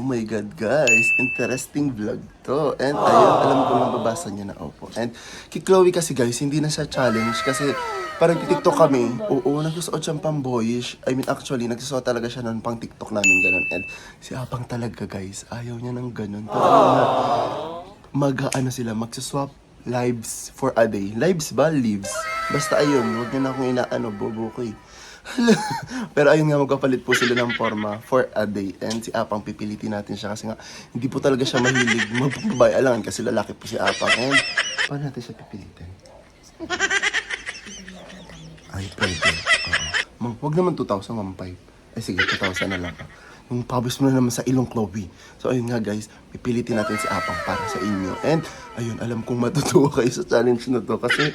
my God, guys. Interesting vlog to. And ayun, alam ko mababasa niya na. Opo. And kay Chloe kasi, guys, hindi na siya challenge kasi parang TikTok kami. Oo, nagsusuot siyang pang boyish. I mean, actually, nagsusuot talaga siya nun pang TikTok namin ganun. And si Apang talaga, guys, ayaw niya ng ganun. Pero sila, magsuswap lives for a day. Lives ba? Lives. Basta ayun, huwag niyo na akong inaano, bobo ko eh. Pero ayun nga, magpapalit po sila ng forma for a day. And si Apang, pipilitin natin siya kasi nga, hindi po talaga siya mahilig magpapabay. Alangan kasi lalaki po si Apang. And paano natin siya pipilitin? Ay, pwede. Wag naman 2,000, 1,500. Ay sige, 2,000 na lang. Yung pabis mo na naman sa ilong, Chloe. So ayun nga, guys, pipilitin natin si Apang para sa inyo. And ayun, alam kong matutuwa kayo sa challenge na to kasi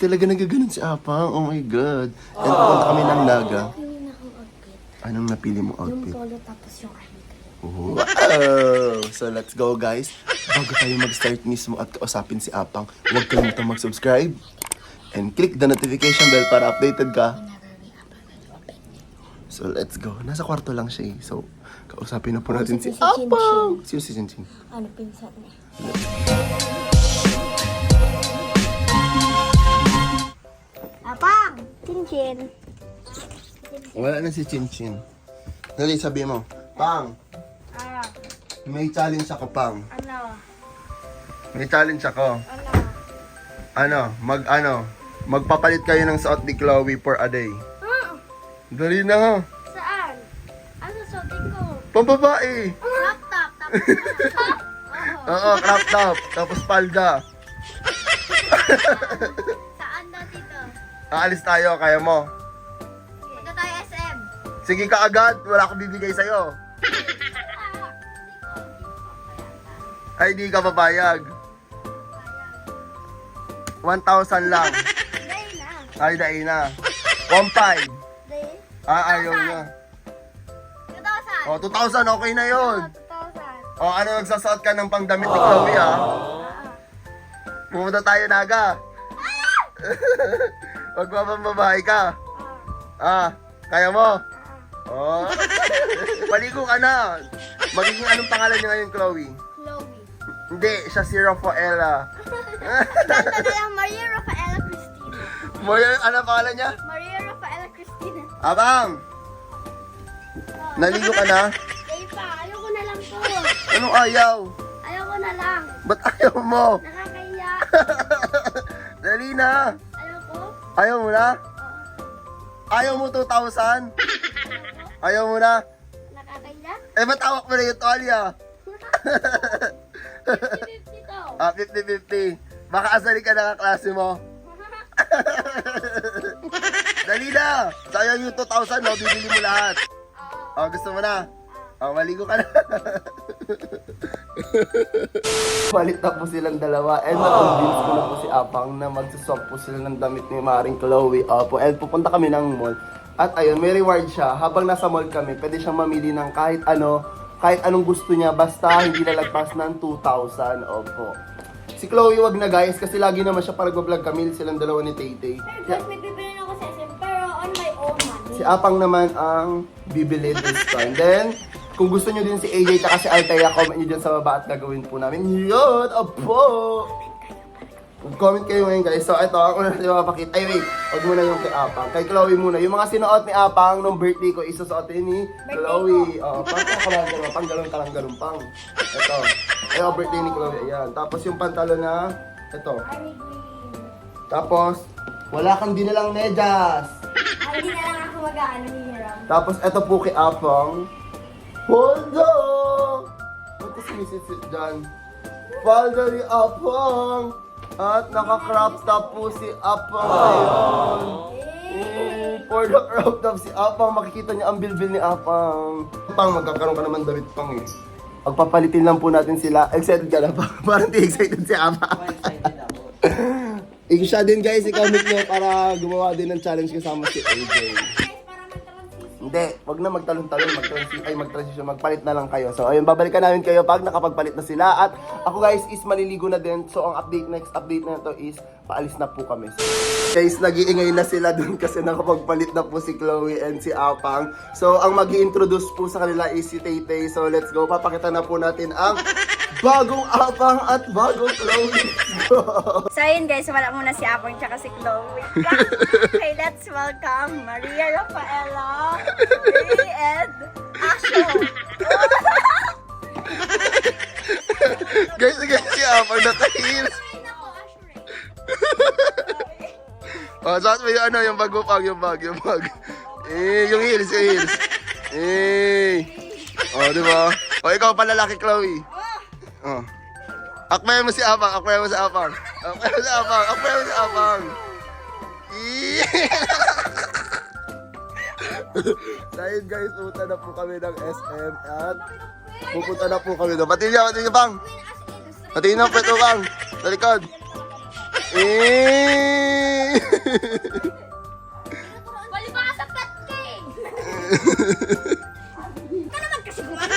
talaga nagaganon si Apang. Oh my God. And pupunta kami ng Naga. Napili na akong outfit. Anong napili mo outfit? Yung polo tapos yung army. Wow! So let's go, guys. Bago tayo mag-start mismo at kausapin si Apang, huwag kalimutang mag-subscribe and click the notification bell para updated ka. So let's go. Nasa kwarto lang siya eh. So kausapin na po natin si Apang. Sino si Chin? Ano, pinsan niya? Apang! Chin-chin. Wala na si Chin. Dali, sabi mo. Pang, Ah, may challenge ako, Pang. ano? May challenge ako. Ano? Magpapalit kayo ng suot ni Chloe for a day. Dali na nga. Saan? Ano suotin ko? Pambabae. Crop top. Tapos Oo, crop top. Tapos palda. saan na dito? Aalis tayo, kaya mo. Punta tayo SM. Sige ka agad, wala akong bibigay sa'yo. Ay, di ka papayag. 1,000 lang. Day na. Ay, dahil na. 1,500. Day? Ayaw na. 2,000. O, 2,000, okay na yun. 2,000. O, ano, nagsasuot ka ng pangdamit ni Chloe, ha? Pumunta tayo, Naga. Magpapambabae ka. Kaya mo? Oh. Maligo ka na. Magiging anong pangalan niya ngayon, Chloe? Chloe. Hindi, siya si Rafaela. Ganda na lang, Maria Rafaela Cristina. Moya, ano pangalan niya? Maria Rafaela Cristina. Abang! Naligo ka na? Day pa, ayoko na lang to. Anong ayaw? Ayoko na lang. Ba't ayaw mo? Nakakahiya. Dali na. Ayoko. Ayaw mo na? Ayaw mo 2,000? Ayaw mo na? Nakakahiya? Eh, ba't hawak mo na yung tuwalya? 50-50 to. 50-50. Baka asali ka na kaklase mo. Dali na! Sayang yung 2,000, no? Bibili mo lahat. Oh, gusto mo na? Oh, maligo ka na. Palit na po silang dalawa and na-convince ko na po si Apang na magsuswap po sila ng damit ni Maring Chloe. Opo, and pupunta kami ng mall. At ayun, may reward siya. Habang nasa mall kami, pwede siyang mamili ng kahit anong gusto niya, basta hindi lalagpas ng 2,000. Opo. Si Chloe, wag na guys, kasi lagi naman siya para vlog kami silang dalawa ni Tay-Tay. Pero may bibili ako sa SM, pero on my own money. Si Apang naman ang bibili this time. Then, kung gusto nyo din si AJ at si Althea, comment nyo dyan sa baba at gagawin po namin. Yun! Opo! Comment kayo ngayon guys. So ito, ako na natin mapakita. Ay wait, huwag muna yung kay Apang. Kay Chloe muna. Yung mga sinuot ni Apang nung birthday ko, isusuotin ni Chloe. Pang galon ka lang galon pang. Ito. Ayun, birthday ni Chloe. Ayan. Tapos yung pantalon na, ito. Army green. Tapos, wala kang dinalang medyas. Ay, hindi na lang ako mag-aano hihiram. Tapos ito po kay Apang. Poldo! Ba't sumisisit dyan? Poldo ni Apang! At naka-crop top po si Apang ngayon. For the crop top si Apang, makikita niya ang bilbil ni Apang. Apang, magkakaroon ka naman damit pang eh. Pagpapalitin lang po natin sila. Excited ka na ba? Parang di excited si Apang. Siya din guys, i-comment nyo para gumawa din ng challenge kasama si AJ. Guys, para mag-transition. Hindi, wag na magtalon-talon, mag-transition, magpalit na lang kayo. So ayun, babalikan namin kayo pag nakapagpalit na sila. At ako guys is maliligo na din. So ang next update na ito is paalis na po kami. So, guys, nag-iingay na sila dun kasi nakapagpalit na po si Chloe and si Apang. So ang mag-i-introduce po sa kanila is si Tay-Tay. So let's go, papakita na po natin ang bagong Apang at bagong Chloe. Let's go! So ayun guys, wala muna si Apang tsaka si Chloe. Okay, let's welcome Maria Rafaela and Asho. Guys, si Apang naka-heels. Oh, saan mo yung ano, yung bag mo pang, yung bag. Yung heels. Oh, di ba? Oh, ikaw pa lalaki, Chloe. Oh. Akmayan mo si Apang. Dahil guys, pupunta na po kami ng SM at pupunta na po kami doon. Patingin niya, Pang. Patingin na, pweto, Pang. Sa likod. Wali ba ka sa pet king? Ito naman kasi gumana.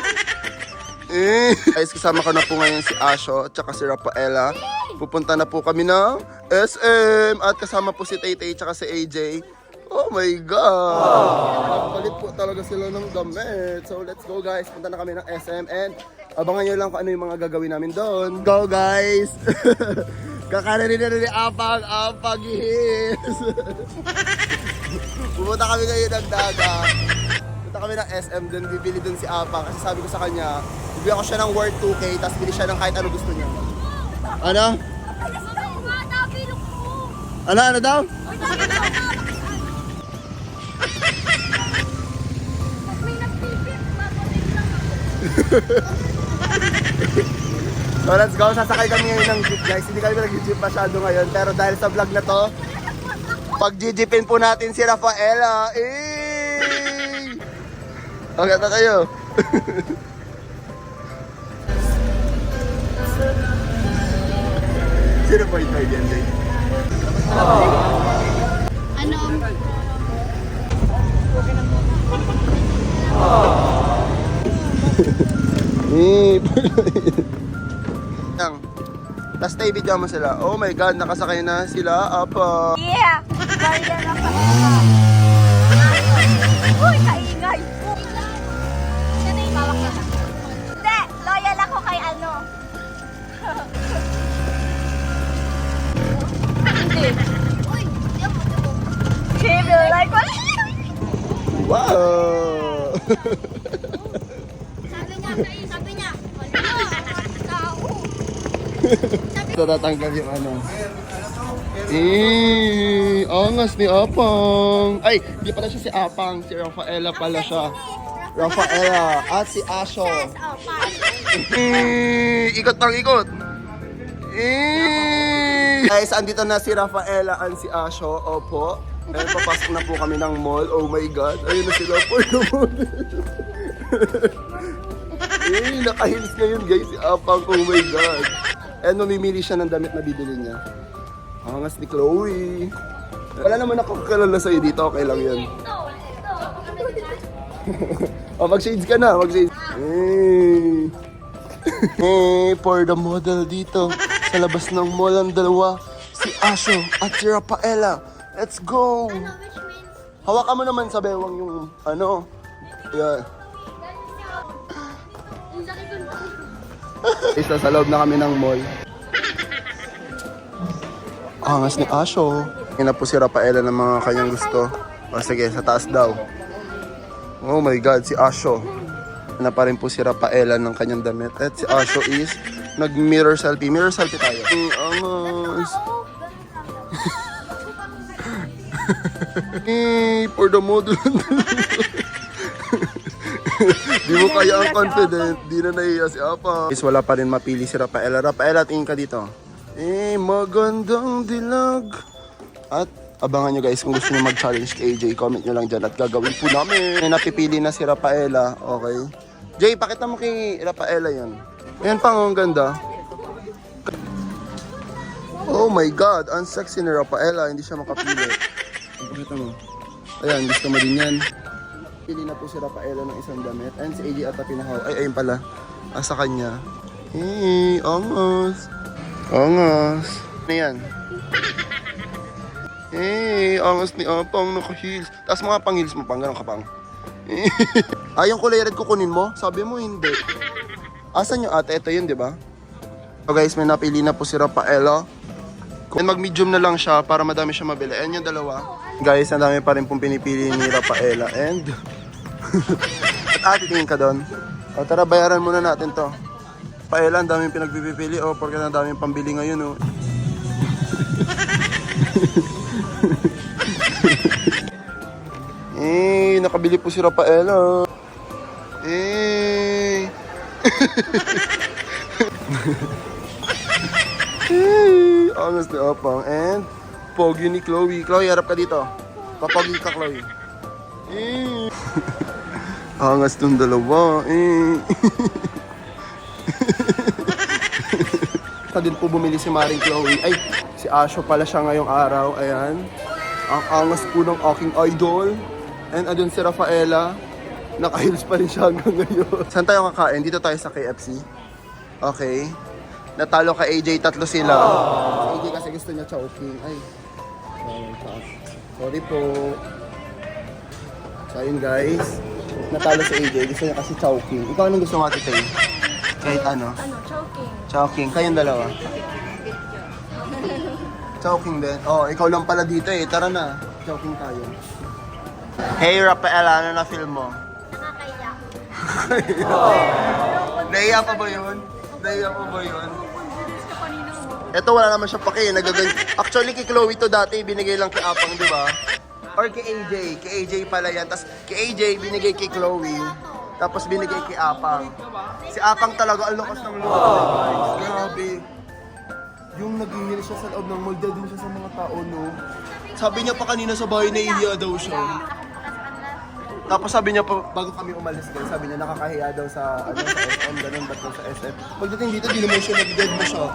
Guys, kasama ko na po ngayon si Asho at saka si Rafaela. Pupunta na po kami ng SM at kasama po si Tay-Tay at si AJ. Oh my God! Palit po talaga sila ng damit. So let's go guys, punta na kami ng SM and abangan nyo lang kung ano yung mga gagawin namin doon. Go guys! Kakaranin na ni Apang his. Pupunta kami ngayon ng dagat. Punta kami ng SM dun, bibili dun si Apang kasi sabi ko sa kanya, bibili ako siya ng worth 2K tapos bili siya ng kahit ano gusto niya. Ano? Ano daw? So let's go, sasakay kami ngayon ng jeep guys. Hindi kami nag-jeep masyado ngayon pero dahil sa vlog na to, pag-jeepin po natin si Rafaela. Okay na kayo. Sino po ito again guys? Ano? Last day video mo sila. Oh my God, nakasakay na sila. Apa. Yeah! Maria Rafaela. Uy, kaingay! Hindi! Loyal ako kay ano. Hindi. Uy! She will like what? Wow! Sabi niya, tao. Ito tatanggal yung ano. Angas ni Apang. Ay, hindi pala siya si Apang. Si Rafaela pala siya. Rafaela at si Asho. Ikot pang ikot. Guys, andito na si Rafaela and si Asho. Opo. Ayun, papasok na po kami ng mall. Oh my God. Ayun na sila po yung model. Naka-heels ngayon guys si Apang. Oh my God. And mamimili siya ng damit na bibili niya. Angas ni Chloe. Wala naman ako kakilala sa'yo dito. Okay lang yan. Oh, mag-shades ka na. Mag-shades. For the model dito. Sa labas ng mall ang dalawa. Si Asho at si Rafaela. Let's go! Hawakan mo naman sa bewang yung ano. Yeah. Isa sa loob na kami ng mall. Angas ni Asho. Yan na po si Rafaela ng mga kanyang gusto. O sige, sa taas daw. Oh my God, si Asho. Na pa rin po si Rafaela ng kanyang damit. At si Asho is nag-mirror selfie. Mirror selfie tayo. Angas. For the model. Di mo kaya ang confident. Di na nahiya si Apa. Guys, wala pa rin mapili si Rafaela. Rafaela, tingin ka dito. Magandang dilag. At abangan nyo guys kung gusto nyo mag-challenge kay AJ. Comment nyo lang dyan at gagawin po namin. May napipili na si Rafaela. Okay. Jay, pakita mo kay Rafaela yan. Ayan pang, ang ganda. Oh my God, ang sexy ni Rafaela. Hindi siya makapili. Pakita mo. Ayan, gusto mo din yan. Pili na po si Rafaela ng isang damit. And si AJ ata pinahaw. Ay, ayun pala. Sa kanya. Hey, almost. Angas. Ano yan? Hey, angas ni Apang. Naka-heels. Tapos mga pang-heels mo pang. Ganon ka pang. Yung kulay red kukunin mo? Sabi mo hindi. Asan yung ate? Ito yun, di ba? So guys, may napili na po si Rafaela. And mag-medium na lang siya para madami siya mabili. And yung dalawa. Guys, ang dami pa rin pong pinipili ni Rafaela. And at ate, tingin ka doon. O tara, bayaran muna natin to. Rafaela, ang daming pinagpipili. O, porque ang daming pambili ngayon, o. Nakabili po si Rafaela. Angas ni Apang. And pogi ni Chloe. Chloe, harap ka dito. Papogi ka, Chloe. Angas tong dalawa. Ito din po bumili si Maring Chloe. Ay, si Asho pala siya ngayong araw. Ayan. Ang angas po ng aking idol. And adun si Rafaela. Naka-heels pa rin siya hanggang ngayon. Saan tayo kakain? Dito tayo sa KFC. Okay. Natalo ka AJ, tatlo sila. Si AJ kasi gusto niya chowking. Ay. Sorry po. So ayun guys. Natalo si AJ, gusto niya kasi chowking. Ikaw anong gusto mo, Ate Tay? Kahit ano? Chowking. Chowking. Kayong dalawa? Chowking din. Oh, ikaw lang pala dito eh. Tara na. Chowking tayo. Hey Rafaela, ano na film mo? Nakakaya. Naiya pa ba yun? Naiya pa ba yun? Ito wala naman siya paki. Actually kay Chloe to dati binigay lang kay Apang, di ba? Or kay AJ. Kay AJ pala yan. Tapos kay AJ binigay kay Chloe. Tapos binigay kay Apang. Si Apang talaga ang lakas ng loob. Guys, grabe. Yung nag-iinil siya sa loob ng mall, din siya sa mga tao, no? Sabi niya pa kanina sa bahay, naiiya daw siya. Tapos sabi niya pa, bago kami umalis guys, sabi niya nakakahiya daw sa SM, ganun ba't daw sa SM. Pagdating dito, di naman siya nag-dead mo siya.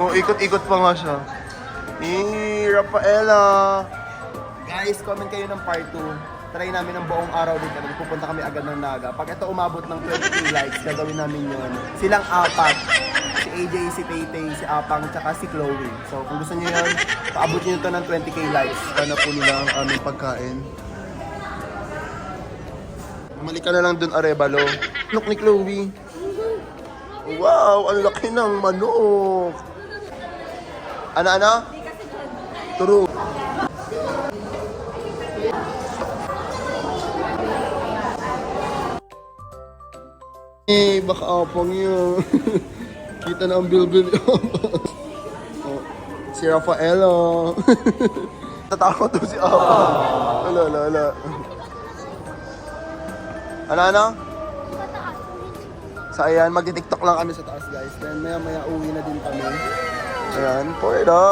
Oh, ikot-ikot pa nga siya. Rafaela! Guys, comment kayo ng part 2. Try namin ng buong araw dito. Pupunta kami agad ng Naga. Pag ito umabot ng 20 likes, gagawin namin yun. Silang apat. Si AJ, si Taytay, si Apang, tsaka si Chloe. So kung gusto niyo yun, paabot niyo ito ng 20k likes. Para po nila ang aming pagkain. Mali ka na lang dun, Arevalo. Look ni Chloe. Wow, ang laki ng manok. Ano? Turo. Baka Apang yun. Kita na ang bilbil. Oh, si Rafaela. Tatakot to si Apang. Ala. Ano? So ayan, magti-tiktok lang kami sa taas guys. Then maya uwi na din kami. Ayan, Porda.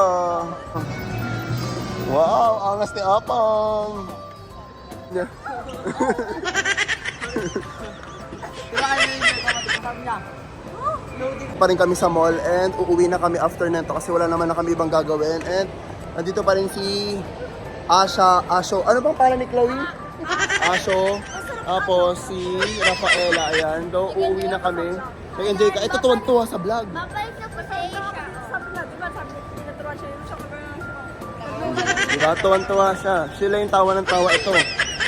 Wow, angas ni Apang. Yeah. Pa rin kami sa mall and uuwi na kami after nito kasi wala naman na kami ibang gagawin. And nandito pa rin si Asho. Ano bang pangalan ni Chloe? Asho. Tapos si Rafaela, ayan. Daw, uuwi na kami. Nag-enjoy ka. Ito tuwan-tuwa sa vlog. Mabalik na po sa Asia. Sabi na, naturuan siya yung Diba? Tuwan-tuwa siya. Sila yung tawa ng tawa. Ito.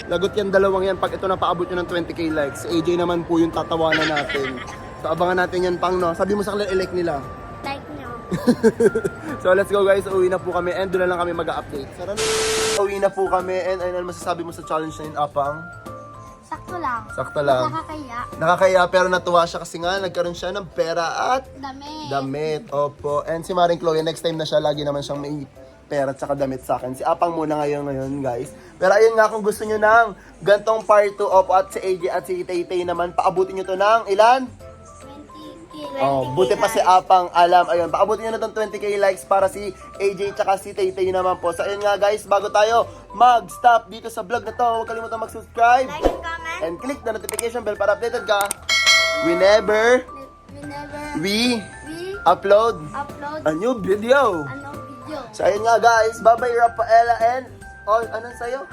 Lagot yan dalawang yan. Pag ito napaabot nyo ng 20k likes. Si AJ naman po yung tatawanan natin. So abangan natin yan pang no. Sabi mo sa kanila, i-like nila. Like nyo. So let's go guys. Uwi na po kami. And doon na lang kami mag-update. Uwi na po kami. And ano masasabi mo sa challenge na yun, Apang? Sakto lang. Sakto lang. Nakakaya. Nakakaya pero natuwa siya kasi nga nagkaroon siya ng pera at Damit. damit. Opo. And si Maring Chloe, next time na siya, lagi naman siyang may pera at saka damit sa akin. Si Apang muna ngayon guys. Pero ayun nga, kung gusto nyo ng gantong part 2, opo, at si AJ at si Taytay naman, paabutin nyo to ng ilan? 20k. Oh, buti pa si Apang alam. Ayun, paabutin nyo na tong 20k likes para si AJ tsaka si Taytay naman po. So ayun nga guys, bago tayo mag-stop dito sa vlog na to, huwag kalimutan mag-subscribe Like and comment. and click the notification bell para updated ka whenever Whenever we we upload upload a new video. ano video. So ayun nga guys, bye bye Rafaela and all, anong sa'yo?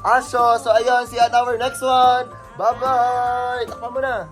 Asyo. So, ayun, see you at our next one. Bye-bye! Takpan mo na.